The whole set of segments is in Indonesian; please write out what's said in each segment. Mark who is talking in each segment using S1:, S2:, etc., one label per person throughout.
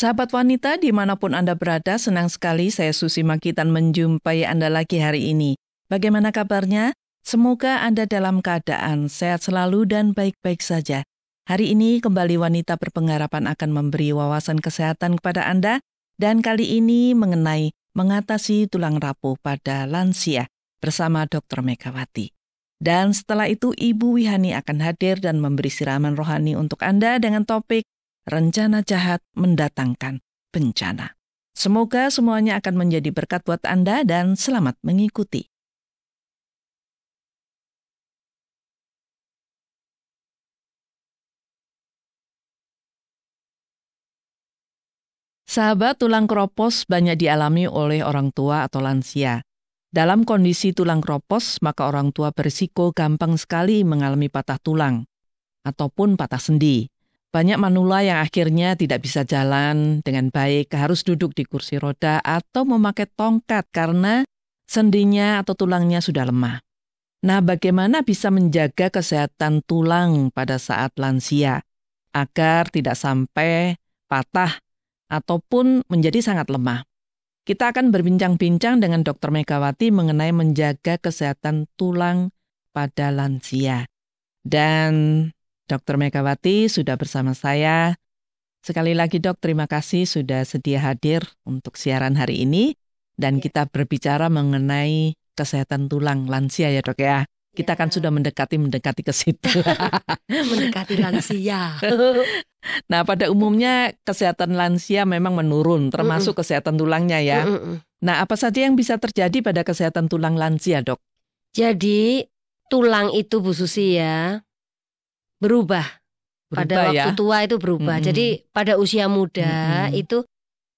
S1: Sahabat wanita dimanapun Anda berada, senang sekali saya Susi Makitan menjumpai Anda lagi hari ini. Bagaimana kabarnya? Semoga Anda dalam keadaan sehat selalu dan baik-baik saja. Hari ini kembali Wanita Berpengharapan akan memberi wawasan kesehatan kepada Anda, dan kali ini mengenai mengatasi tulang rapuh pada lansia bersama Dr. Megawati. Dan setelah itu Ibu Wihani akan hadir dan memberi siraman rohani untuk Anda dengan topik rencana jahat mendatangkan bencana. Semoga semuanya akan menjadi berkat buat Anda dan selamat mengikuti. Sahabat, tulang keropos banyak dialami oleh orang tua atau lansia. Dalam kondisi tulang keropos, maka orang tua berisiko gampang sekali mengalami patah tulang ataupun patah sendi. Banyak manula yang akhirnya tidak bisa jalan dengan baik, harus duduk di kursi roda atau memakai tongkat karena sendinya atau tulangnya sudah lemah. Nah, bagaimana bisa menjaga kesehatan tulang pada saat lansia agar tidak sampai patah ataupun menjadi sangat lemah? Kita akan berbincang-bincang dengan Dr. Megawati mengenai menjaga kesehatan tulang pada lansia. Dan Dr. Megawati sudah bersama saya. Sekali lagi Dok, terima kasih sudah sedia hadir untuk siaran hari ini. Dan kita berbicara mengenai kesehatan tulang lansia ya Dok ya. Kita kan sudah mendekati ke situ.
S2: Mendekati lansia.
S1: Nah, pada umumnya kesehatan lansia memang menurun, termasuk kesehatan tulangnya ya. Nah, apa saja yang bisa terjadi pada kesehatan tulang lansia, Dok?
S2: Jadi, tulang itu Bu Susi ya, berubah pada waktu tua itu berubah. Jadi, pada usia muda itu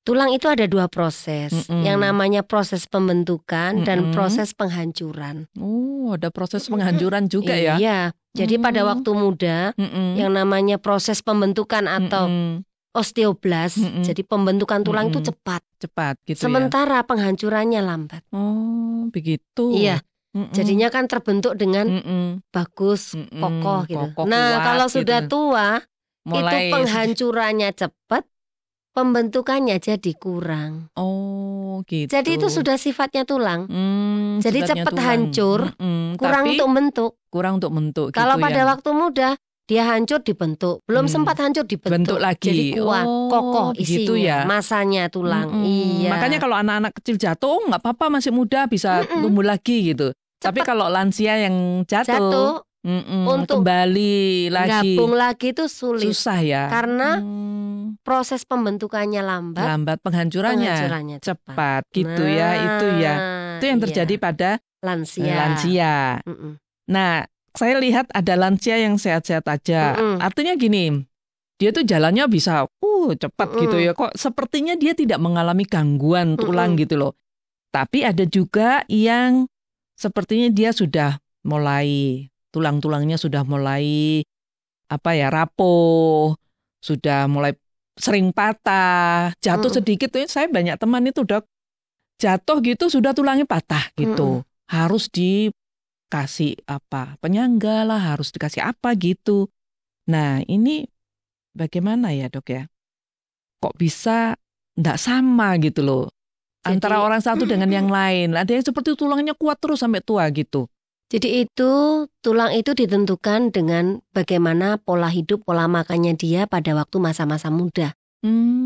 S2: tulang itu ada dua proses. Yang namanya proses pembentukan dan proses penghancuran.
S1: Oh, ada proses penghancuran juga ya?
S2: Iya. Jadi pada waktu muda yang namanya proses pembentukan atau osteoblas, jadi pembentukan tulang itu cepat gitu. Sementara penghancurannya lambat.
S1: Oh, begitu.
S2: Iya. Jadinya kan terbentuk dengan bagus, kokoh gitu. Nah, kalau sudah tua, itu penghancurannya cepat, pembentukannya jadi kurang.
S1: Oh, gitu.
S2: Jadi itu sudah sifatnya tulang. Jadi cepat hancur, kurang untuk bentuk.
S1: Kurang untuk bentuk.
S2: Kalau
S1: gitu
S2: pada waktu muda, dia hancur dibentuk. Belum sempat hancur dibentuk.
S1: Lagi.
S2: Jadi kuat, kokoh isinya,
S1: gitu ya?
S2: masanya tulang. Iya.
S1: Makanya kalau anak-anak kecil jatuh, nggak apa-apa, masih muda, bisa tumbuh lagi gitu. Tapi kalau lansia yang jatuh untuk
S2: kembali
S1: lagi,
S2: gabung lagi itu sulit.
S1: Susah ya.
S2: Karena proses pembentukannya lambat,
S1: penghancurannya cepat gitu ya. Itu yang terjadi pada lansia. Nah, saya lihat ada lansia yang sehat-sehat aja. Artinya gini, dia tuh jalannya bisa cepat gitu ya. Kok sepertinya dia tidak mengalami gangguan tulang gitu loh. Tapi ada juga yang sepertinya dia sudah mulai, tulang-tulangnya sudah mulai rapuh, sudah mulai sering patah, jatuh sedikit tuh. Saya banyak teman itu Dok, jatuh gitu sudah tulangnya patah gitu. Harus dikasih penyangga lah, harus dikasih apa gitu. Nah, ini bagaimana ya Dok ya? Kok bisa enggak sama gitu loh. Jadi, antara orang satu dengan yang lain. Ada yang seperti tulangnya kuat terus sampai tua gitu.
S2: Jadi tulang itu ditentukan dengan bagaimana pola hidup, pola makannya dia pada waktu masa-masa muda.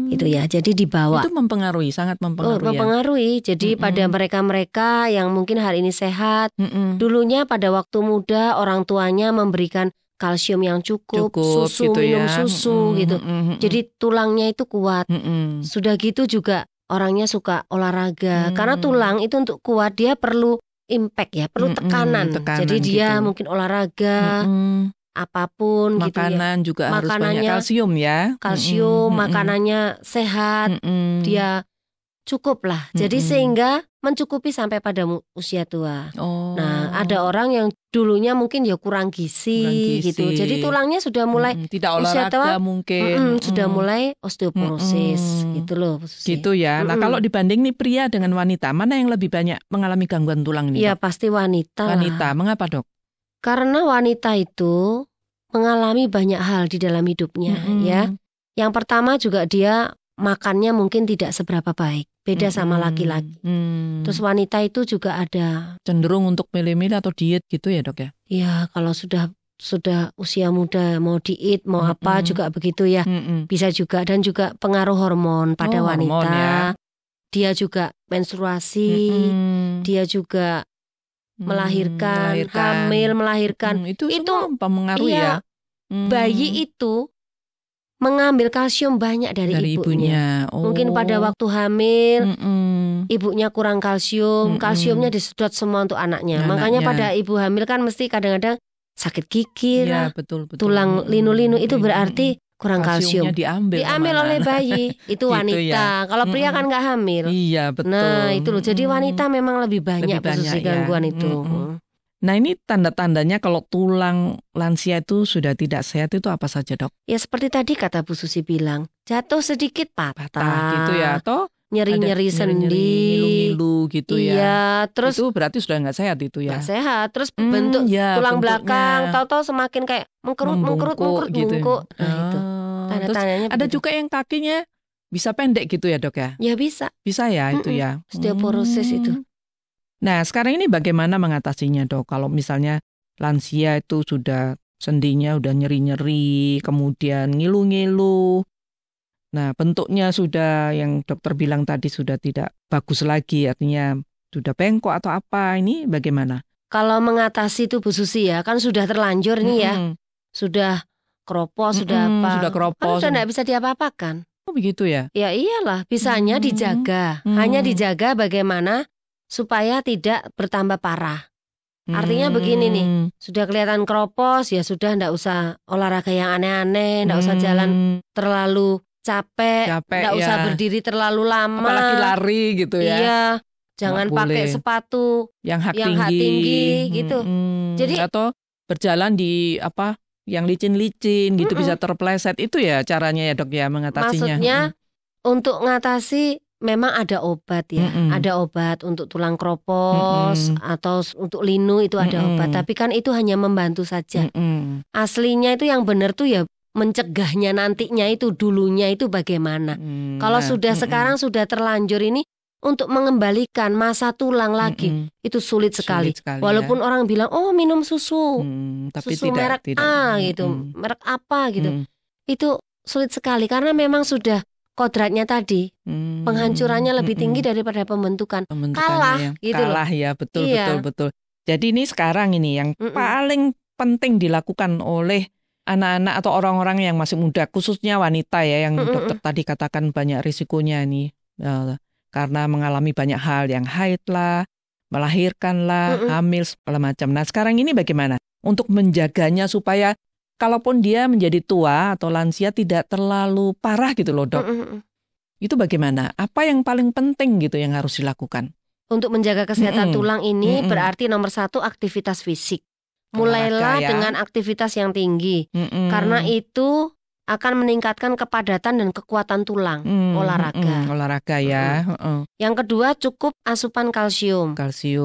S2: Itu ya, jadi dibawa.
S1: Itu mempengaruhi, sangat mempengaruhi.
S2: Mempengaruhi. Jadi pada mereka-mereka yang mungkin hari ini sehat, dulunya pada waktu muda orang tuanya memberikan kalsium yang cukup susu, gitu minum susu gitu. Jadi tulangnya itu kuat. Sudah gitu juga orangnya suka olahraga. Karena tulang itu untuk kuat dia perlu impact ya, perlu tekanan. Jadi dia mungkin olahraga, apapun
S1: makanan
S2: gitu ya.
S1: Juga harus banyak kalsium ya.
S2: Kalsium, makanannya sehat, dia cukup lah. Jadi sehingga mencukupi sampai pada usia tua. Nah, ada orang yang dulunya mungkin ya kurang gizi gitu. Jadi tulangnya sudah mulai
S1: tidak olahraga tua, mungkin
S2: sudah mulai osteoporosis gitu loh.
S1: Gitu ya. Nah, kalau dibanding nih pria dengan wanita, mana yang lebih banyak mengalami gangguan tulang ini?
S2: Ya pasti wanita.
S1: Wanita. Mengapa Dok?
S2: Karena wanita itu mengalami banyak hal di dalam hidupnya ya. Yang pertama juga dia makannya mungkin tidak seberapa baik. Beda sama laki-laki. Terus wanita itu juga ada
S1: cenderung untuk milih-milih atau diet gitu ya dok ya?
S2: Ya kalau sudah usia muda mau diet mau apa juga begitu ya. Bisa juga, dan juga pengaruh hormon pada wanita.
S1: Hormon, ya.
S2: Dia juga menstruasi, dia juga melahirkan, hamil, melahirkan.
S1: Itu mempengaruhi ya.
S2: Bayi itu mengambil kalsium banyak dari ibunya. Mungkin pada waktu hamil ibunya kurang kalsium, kalsiumnya disedot semua untuk anaknya. Makanya pada ibu hamil kan mesti kadang-kadang sakit gigi lah, betul. Tulang linu-linu itu berarti kurang kalsium. Diambil oleh bayi. Itu wanita. Gitu ya. Kalau pria kan nggak hamil.
S1: Iya betul.
S2: Nah itu loh. Jadi wanita memang lebih banyak gangguan itu.
S1: Nah ini tanda-tandanya kalau tulang lansia itu sudah tidak sehat itu apa saja dok?
S2: Ya seperti tadi kata Bu Susi bilang, jatuh sedikit patah
S1: gitu ya, atau
S2: nyeri-nyeri sendi,
S1: ngilu-ngilu gitu ya.
S2: Iya, terus
S1: itu berarti sudah nggak sehat itu ya.
S2: Nggak sehat, terus bentuk tulang belakang, tahu-tahu semakin kayak mengkerut gitu. Nah itu tanda-tandanya.
S1: Ada juga yang kakinya bisa pendek gitu ya dok ya?
S2: Ya bisa.
S1: Bisa ya itu ya.
S2: Osteoporosis itu.
S1: Nah sekarang ini bagaimana mengatasinya dok? Kalau misalnya lansia itu sudah sendinya udah nyeri-nyeri, kemudian ngilu-ngilu. Nah bentuknya sudah yang dokter bilang tadi sudah tidak bagus lagi, artinya sudah bengkok atau apa, ini bagaimana?
S2: Kalau mengatasi itu Bu Susi ya, kan sudah terlanjur nih ya. Sudah keropos, sudah apa.
S1: Sudah keropos.
S2: Kan sudah tidak bisa diapa-apakan.
S1: Oh begitu ya?
S2: Ya iyalah, bisanya dijaga. Hanya dijaga bagaimana supaya tidak bertambah parah. Artinya begini nih, sudah kelihatan keropos, ya sudah enggak usah olahraga yang aneh-aneh, enggak usah jalan terlalu capek enggak usah berdiri terlalu lama.
S1: Apalagi lari gitu ya.
S2: Iya, jangan pakai sepatu yang hak tinggi gitu. Jadi
S1: atau berjalan di yang licin-licin gitu bisa terpleset, itu ya caranya ya dok ya mengatasinya.
S2: Maksudnya untuk ngatasi memang ada obat ya, ada obat untuk tulang keropos atau untuk linu itu ada obat, tapi kan itu hanya membantu saja. Aslinya itu yang benar tuh ya mencegahnya nantinya itu dulunya itu bagaimana. Kalau sudah sekarang sudah terlanjur ini untuk mengembalikan masa tulang lagi itu sulit sekali. Walaupun orang bilang oh minum susu,
S1: tapi
S2: susu merek A gitu, merek apa gitu, itu sulit sekali karena memang sudah kodratnya tadi penghancurannya lebih tinggi daripada pembentukan. Kalah gitu loh.
S1: Kalah ya, betul. Jadi ini sekarang ini yang paling penting dilakukan oleh anak-anak atau orang-orang yang masih muda, khususnya wanita ya, yang dokter tadi katakan banyak risikonya nih, karena mengalami banyak hal, yang haid lah, melahirkan lah, hamil segala macam. Nah sekarang ini bagaimana untuk menjaganya supaya kalaupun dia menjadi tua atau lansia tidak terlalu parah gitu loh dok. Itu bagaimana? Apa yang paling penting gitu yang harus dilakukan?
S2: Untuk menjaga kesehatan tulang ini berarti nomor 1 aktivitas fisik. Mulailah dengan aktivitas yang tinggi. Karena itu akan meningkatkan kepadatan dan kekuatan tulang. Olahraga
S1: ya.
S2: Yang kedua cukup asupan kalsium.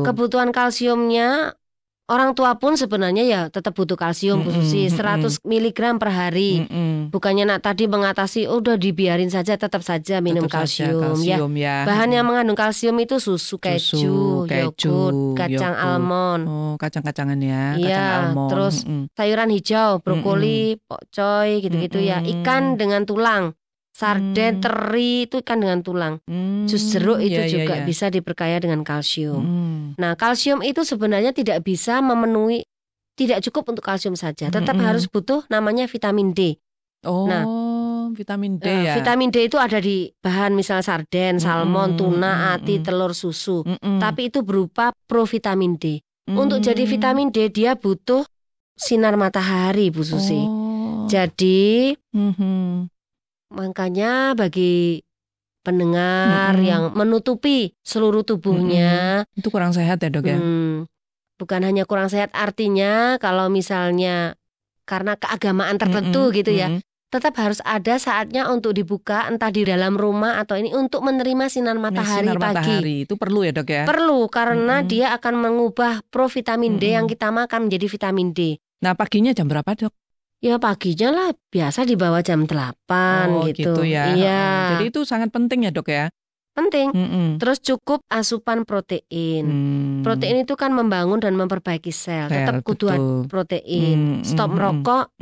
S2: Kebutuhan kalsiumnya orang tua pun sebenarnya ya tetap butuh kalsium, Bu Susi, 100 mg per hari. Bukannya tadi mengatasi udah dibiarin saja, tetap saja minum kalsium ya. Bahan yang mengandung kalsium itu susu, keju, yogurt, kacang almond.
S1: Oh, kacang-kacangan ya,
S2: kacang
S1: almond.
S2: Terus sayuran hijau, brokoli, pokcoy gitu-gitu ya. Ikan dengan tulang. Sarden, teri itu ikan dengan tulang. Jus jeruk itu juga bisa diperkaya dengan kalsium. Nah kalsium itu sebenarnya tidak bisa memenuhi, tidak cukup untuk kalsium saja. Tetap harus butuh namanya vitamin D.
S1: Vitamin D ya.
S2: Vitamin D itu ada di bahan misal sarden, salmon, tuna, ati, telur, susu. Tapi itu berupa provitamin D. Untuk jadi vitamin D dia butuh sinar matahari, Bu Susi. Jadi makanya bagi pendengar yang menutupi seluruh tubuhnya
S1: itu kurang sehat ya dok ya?
S2: Bukan hanya kurang sehat, artinya kalau misalnya karena keagamaan tertentu gitu ya, tetap harus ada saatnya untuk dibuka entah di dalam rumah atau ini untuk menerima sinar matahari pagi.
S1: Itu perlu ya dok ya?
S2: Perlu karena dia akan mengubah provitamin D yang kita makan menjadi vitamin D.
S1: Nah paginya jam berapa dok?
S2: Ya paginya lah, biasa di bawah jam 8 gitu.
S1: Ya.
S2: Iya.
S1: Jadi itu sangat penting ya dok ya?
S2: Penting. Terus cukup asupan protein. Protein itu kan membangun dan memperbaiki sel. Tetap kudu protein. Stop merokok,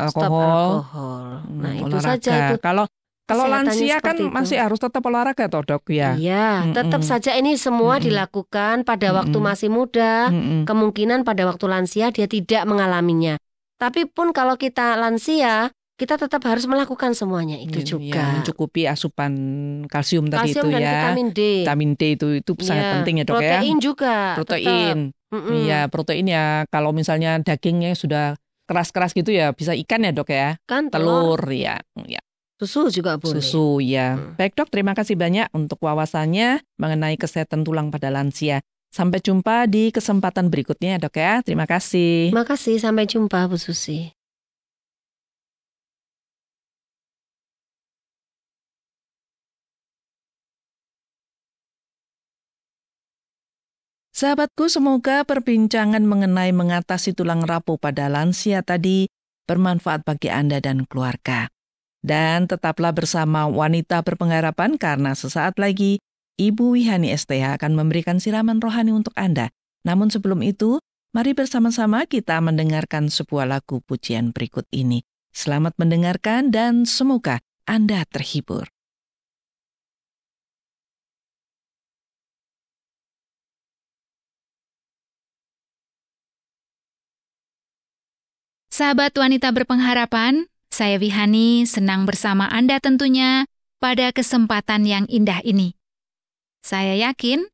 S2: stop alkohol. Nah itu saja itu.
S1: Kalau lansia kan masih harus tetap olahraga toh dok ya?
S2: Iya, tetap saja ini semua dilakukan pada waktu masih muda. Kemungkinan pada waktu lansia dia tidak mengalaminya. Tapi pun kalau kita lansia, kita tetap harus melakukan semuanya itu juga.
S1: Ya, mencukupi asupan kalsium tadi itu
S2: dan
S1: ya.
S2: Vitamin D.
S1: Vitamin D itu sangat penting ya dok ya.
S2: Protein juga.
S1: Protein. Iya, protein ya. Kalau misalnya dagingnya sudah keras-keras gitu ya bisa ikan ya dok ya.
S2: Kan
S1: telur ya.
S2: Susu juga boleh.
S1: Susu ya. Baik dok, terima kasih banyak untuk wawasannya mengenai kesehatan tulang pada lansia. Sampai jumpa di kesempatan berikutnya dok ya. Terima kasih.
S2: Terima kasih, sampai jumpa Bu Susi.
S1: Sahabatku, semoga perbincangan mengenai mengatasi tulang rapuh pada lansia tadi bermanfaat bagi Anda dan keluarga. Dan tetaplah bersama Wanita Berpengharapan karena sesaat lagi Ibu Wihani STH akan memberikan siraman rohani untuk Anda. Namun sebelum itu, mari bersama-sama kita mendengarkan sebuah lagu pujian berikut ini. Selamat mendengarkan dan semoga Anda terhibur.
S3: Sahabat Wanita Berpengharapan, saya Wihani senang bersama Anda tentunya pada kesempatan yang indah ini. Saya yakin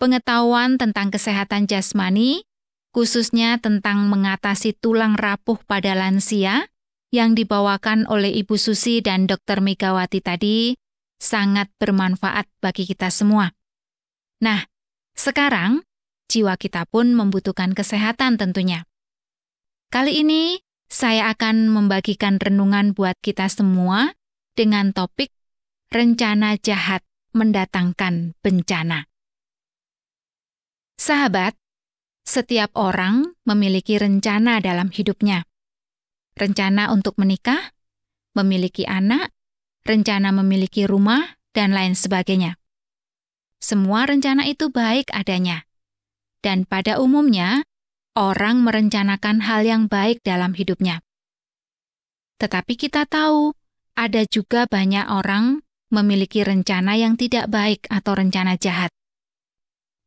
S3: pengetahuan tentang kesehatan jasmani, khususnya tentang mengatasi tulang rapuh pada lansia, yang dibawakan oleh Ibu Susi dan Dr. Megawati tadi, sangat bermanfaat bagi kita semua. Nah, sekarang jiwa kita pun membutuhkan kesehatan tentunya. Kali ini, saya akan membagikan renungan buat kita semua dengan topik rencana jahat mendatangkan bencana. Sahabat, setiap orang memiliki rencana dalam hidupnya. Rencana untuk menikah, memiliki anak, rencana memiliki rumah, dan lain sebagainya. Semua rencana itu baik adanya. Dan pada umumnya, orang merencanakan hal yang baik dalam hidupnya. Tetapi kita tahu, ada juga banyak orang memiliki rencana yang tidak baik atau rencana jahat.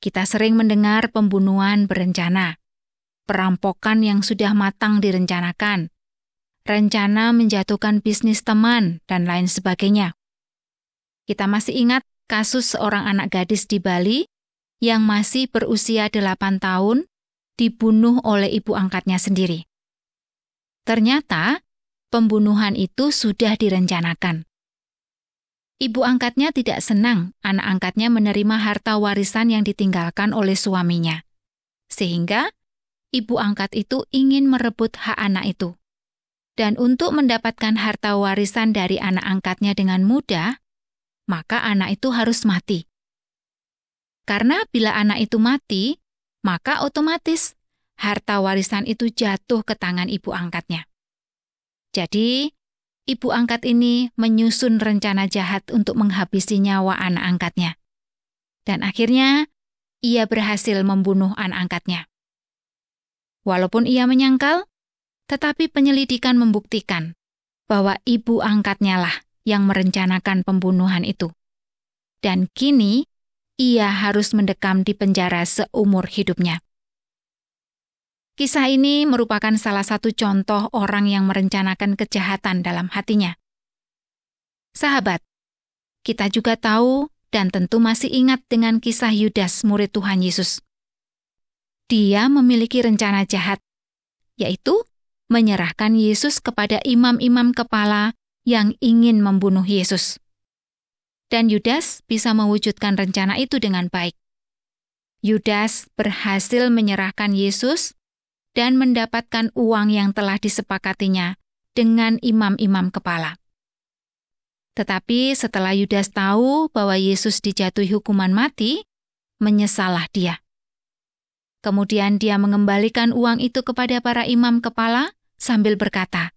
S3: Kita sering mendengar pembunuhan berencana, perampokan yang sudah matang direncanakan, rencana menjatuhkan bisnis teman, dan lain sebagainya. Kita masih ingat kasus seorang anak gadis di Bali yang masih berusia 8 tahun dibunuh oleh ibu angkatnya sendiri. Ternyata, pembunuhan itu sudah direncanakan. Ibu angkatnya tidak senang anak angkatnya menerima harta warisan yang ditinggalkan oleh suaminya. Sehingga, ibu angkat itu ingin merebut hak anak itu. Dan untuk mendapatkan harta warisan dari anak angkatnya dengan mudah, maka anak itu harus mati. Karena bila anak itu mati, maka otomatis harta warisan itu jatuh ke tangan ibu angkatnya. Jadi, ibu angkat ini menyusun rencana jahat untuk menghabisi nyawa anak angkatnya. Dan akhirnya, ia berhasil membunuh anak angkatnya. Walaupun ia menyangkal, tetapi penyelidikan membuktikan bahwa ibu angkatnya lah yang merencanakan pembunuhan itu. Dan kini, ia harus mendekam di penjara seumur hidupnya. Kisah ini merupakan salah satu contoh orang yang merencanakan kejahatan dalam hatinya. Sahabat, kita juga tahu dan tentu masih ingat dengan kisah Yudas, murid Tuhan Yesus. Dia memiliki rencana jahat, yaitu menyerahkan Yesus kepada imam-imam kepala yang ingin membunuh Yesus. Dan Yudas bisa mewujudkan rencana itu dengan baik. Yudas berhasil menyerahkan Yesus dan mendapatkan uang yang telah disepakatinya dengan imam-imam kepala. Tetapi setelah Yudas tahu bahwa Yesus dijatuhi hukuman mati, menyesallah dia. Kemudian dia mengembalikan uang itu kepada para imam kepala sambil berkata,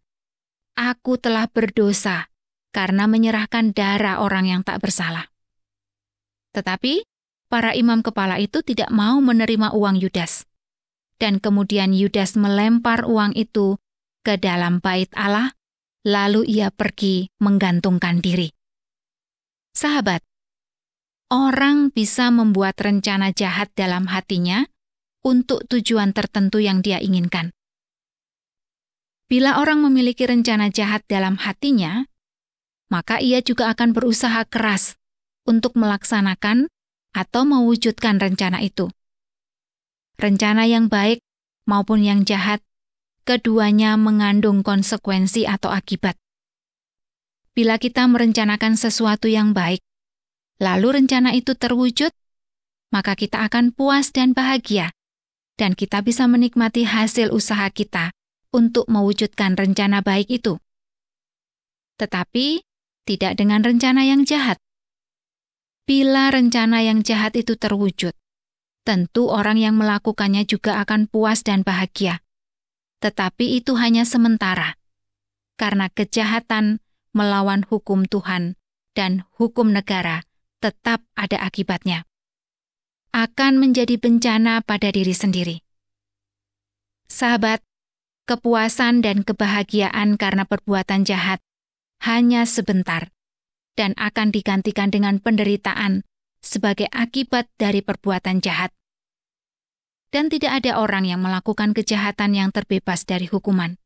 S3: aku telah berdosa karena menyerahkan darah orang yang tak bersalah. Tetapi para imam kepala itu tidak mau menerima uang Yudas. Dan kemudian Yudas melempar uang itu ke dalam bait Allah, lalu ia pergi menggantungkan diri. Sahabat, orang bisa membuat rencana jahat dalam hatinya untuk tujuan tertentu yang dia inginkan. Bila orang memiliki rencana jahat dalam hatinya, maka ia juga akan berusaha keras untuk melaksanakan atau mewujudkan rencana itu. Rencana yang baik maupun yang jahat, keduanya mengandung konsekuensi atau akibat. Bila kita merencanakan sesuatu yang baik, lalu rencana itu terwujud, maka kita akan puas dan bahagia, dan kita bisa menikmati hasil usaha kita untuk mewujudkan rencana baik itu. Tetapi tidak dengan rencana yang jahat. Bila rencana yang jahat itu terwujud, tentu orang yang melakukannya juga akan puas dan bahagia. Tetapi itu hanya sementara, karena kejahatan melawan hukum Tuhan dan hukum negara tetap ada akibatnya. Akan menjadi bencana pada diri sendiri. Sahabat, kepuasan dan kebahagiaan karena perbuatan jahat hanya sebentar dan akan digantikan dengan penderitaan sebagai akibat dari perbuatan jahat. Dan tidak ada orang yang melakukan kejahatan yang terbebas dari hukuman.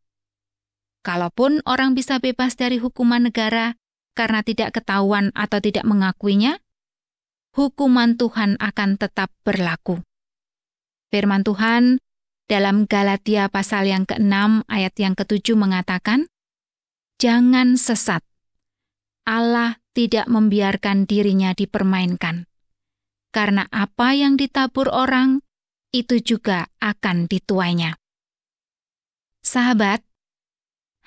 S3: Kalaupun orang bisa bebas dari hukuman negara karena tidak ketahuan atau tidak mengakuinya, hukuman Tuhan akan tetap berlaku. Firman Tuhan dalam Galatia pasal yang ke-6 ayat yang ke-7 mengatakan, "Jangan sesat. Allah tidak membiarkan dirinya dipermainkan. Karena apa yang ditabur orang, itu juga akan dituainya." Sahabat,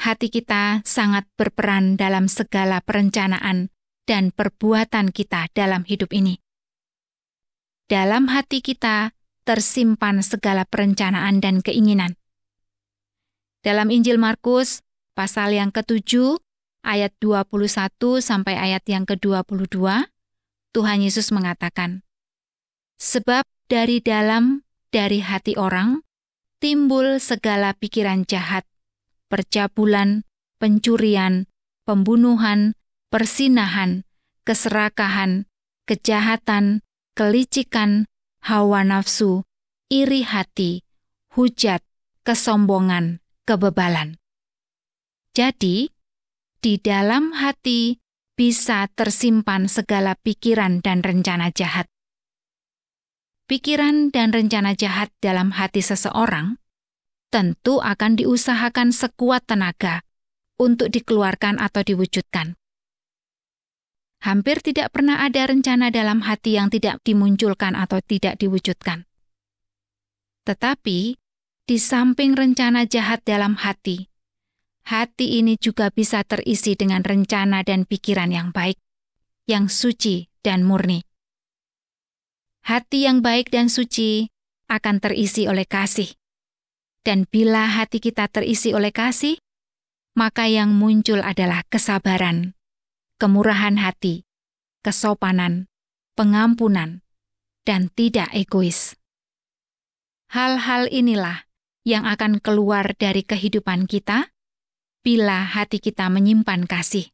S3: hati kita sangat berperan dalam segala perencanaan dan perbuatan kita dalam hidup ini. Dalam hati kita tersimpan segala perencanaan dan keinginan. Dalam Injil Markus, pasal yang ke-7, ayat 21 sampai ayat yang ke-22, Tuhan Yesus mengatakan, "Sebab dari dalam, dari hati orang, timbul segala pikiran jahat, percabulan, pencurian, pembunuhan, persinahan, keserakahan, kejahatan, kelicikan, hawa nafsu, iri hati, hujat, kesombongan, kebebalan." Jadi, di dalam hati bisa tersimpan segala pikiran dan rencana jahat. Pikiran dan rencana jahat dalam hati seseorang tentu akan diusahakan sekuat tenaga untuk dikeluarkan atau diwujudkan. Hampir tidak pernah ada rencana dalam hati yang tidak dimunculkan atau tidak diwujudkan. Tetapi, di samping rencana jahat dalam hati ini juga bisa terisi dengan rencana dan pikiran yang baik, yang suci dan murni. Hati yang baik dan suci akan terisi oleh kasih. Dan bila hati kita terisi oleh kasih, maka yang muncul adalah kesabaran, kemurahan hati, kesopanan, pengampunan, dan tidak egois. Hal-hal inilah yang akan keluar dari kehidupan kita bila hati kita menyimpan kasih.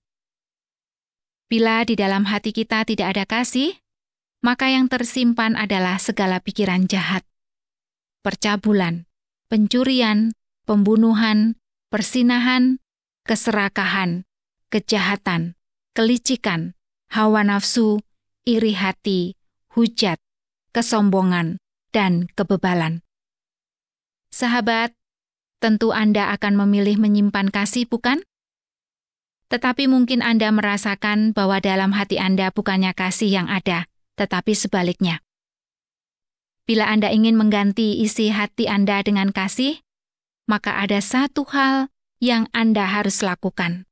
S3: Bila di dalam hati kita tidak ada kasih, maka yang tersimpan adalah segala pikiran jahat, percabulan, pencurian, pembunuhan, persinahan, keserakahan, kejahatan, kelicikan, hawa nafsu, iri hati, hujat, kesombongan, dan kebebalan. Sahabat, tentu Anda akan memilih menyimpan kasih, bukan? Tetapi mungkin Anda merasakan bahwa dalam hati Anda bukannya kasih yang ada, tetapi sebaliknya. Bila Anda ingin mengganti isi hati Anda dengan kasih, maka ada satu hal yang Anda harus lakukan,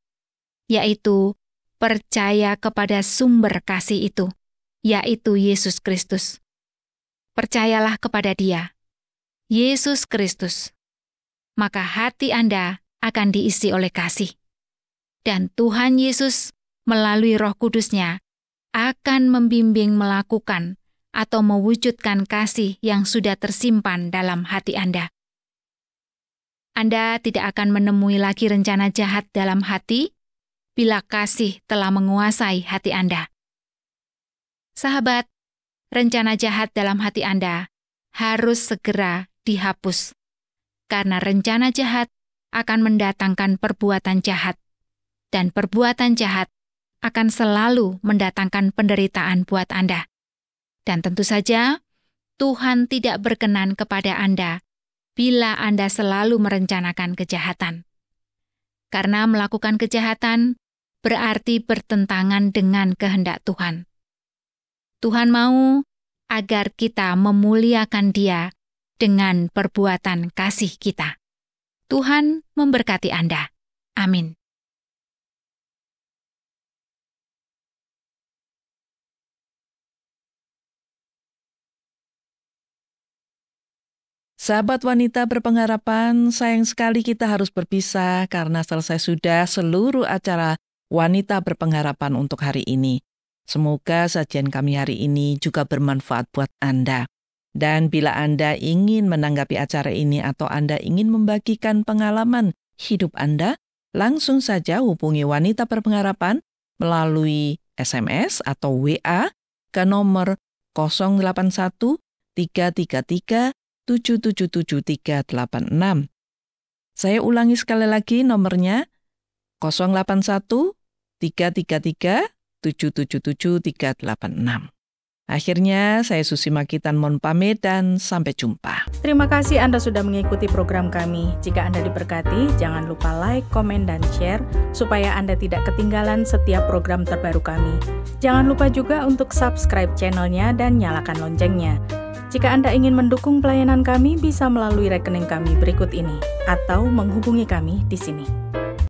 S3: yaitu percaya kepada sumber kasih itu, yaitu Yesus Kristus. Percayalah kepada Dia, Yesus Kristus, maka hati Anda akan diisi oleh kasih. dan Tuhan Yesus melalui Roh Kudus-Nya akan membimbing melakukan atau mewujudkan kasih yang sudah tersimpan dalam hati Anda. Anda tidak akan menemui lagi rencana jahat dalam hati bila kasih telah menguasai hati Anda. Sahabat, rencana jahat dalam hati Anda harus segera dihapus, karena rencana jahat akan mendatangkan perbuatan jahat, dan perbuatan jahat akan selalu mendatangkan penderitaan buat Anda. Dan tentu saja, Tuhan tidak berkenan kepada Anda bila Anda selalu merencanakan kejahatan. Karena melakukan kejahatan berarti bertentangan dengan kehendak Tuhan. Tuhan mau agar kita memuliakan Dia dengan perbuatan kasih kita. Tuhan memberkati Anda. Amin.
S1: Sahabat wanita berpengharapan, sayang sekali kita harus berpisah karena selesai sudah seluruh acara wanita berpengharapan untuk hari ini. Semoga sajian kami hari ini juga bermanfaat buat Anda. Dan bila Anda ingin menanggapi acara ini atau Anda ingin membagikan pengalaman hidup Anda, langsung saja hubungi wanita berpengharapan melalui SMS atau WA ke nomor 081 333 777-386. Saya ulangi sekali lagi nomornya 081-333-777-386. Akhirnya saya Susi Makitan mohon pamit dan sampai jumpa.
S4: Terima kasih Anda sudah mengikuti program kami. Jika Anda diberkati, jangan lupa like, komen, dan share supaya Anda tidak ketinggalan setiap program terbaru kami. Jangan lupa juga untuk subscribe channelnya dan nyalakan loncengnya. Jika Anda ingin mendukung pelayanan kami, bisa melalui rekening kami berikut ini, atau menghubungi kami di sini.